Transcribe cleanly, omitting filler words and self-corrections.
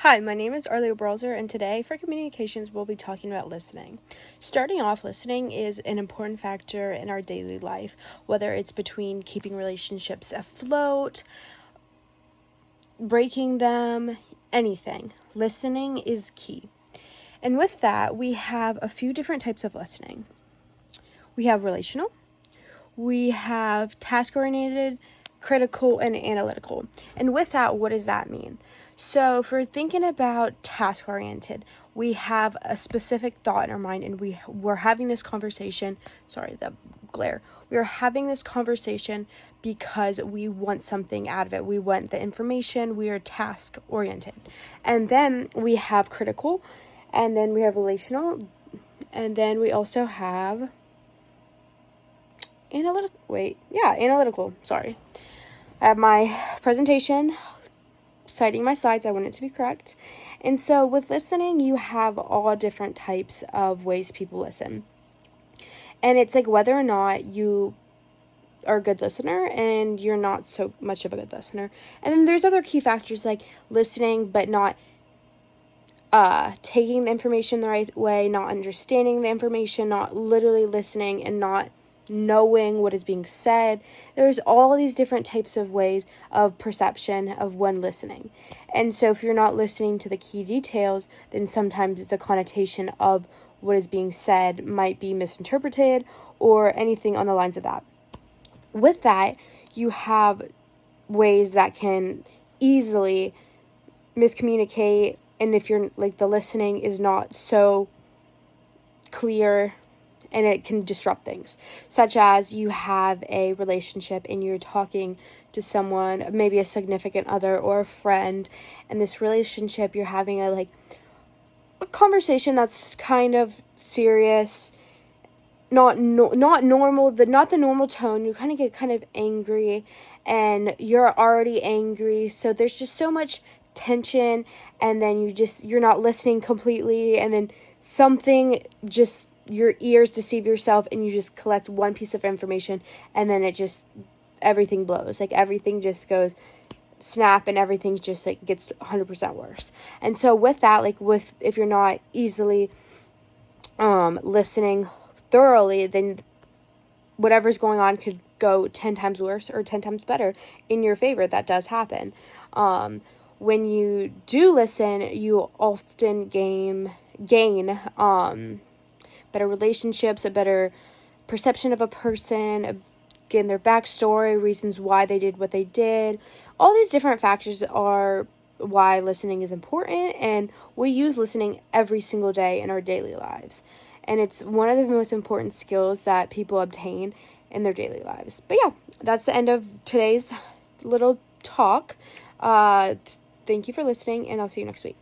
Hi, my name is Arleo Browser, and today for communications, we'll be talking about listening. Starting off, listening is an important factor in our daily life, whether it's between keeping relationships afloat, breaking them, anything. Listening is key. And with that, we have a few different types of listening. We have relational, we have task-oriented, critical, and analytical. And with that, what does that mean? So if we're thinking about task-oriented, we have a specific thought in our mind, and we're having this conversation. Sorry, the glare. We are having this conversation because we want something out of it. We want the information. We are task-oriented. And then we have critical, and then we have relational, and then we also have analytical. Sorry. I have my presentation citing my slides. I want it to be correct. And so with listening, you have all different types of ways people listen. And it's like whether or not you are a good listener and you're not so much of a good listener. And then there's other key factors like listening but not taking the information the right way, not understanding the information, not literally listening, and not knowing what is being said. There's all these different types of ways of perception of when listening. And so if you're not listening to the key details, then sometimes the connotation of what is being said might be misinterpreted or anything on the lines of that. With that, you have ways that can easily miscommunicate, and if you're like the listening is not so clear, and it can disrupt things, such as you have a relationship and you're talking to someone, maybe a significant other or a friend, and this relationship you're having a conversation that's kind of serious, not normal, not the normal tone. You kind of get kind of angry, and you're already angry, so there's just so much tension, and then you're not listening completely, and then something just, your ears deceive yourself, and you just collect one piece of information, and then everything blows. Like everything just goes snap, and everything just gets 100% worse. And so with that, if you're not easily listening thoroughly, then whatever's going on could go 10 times worse or 10 times better in your favor. That does happen. When you do listen, you often gain better relationships, a better perception of a person, again, their backstory, reasons why they did what they did. All these different factors are why listening is important, and we use listening every single day in our daily lives. And it's one of the most important skills that people obtain in their daily lives. But yeah, that's the end of today's little talk. Thank you for listening, and I'll see you next week.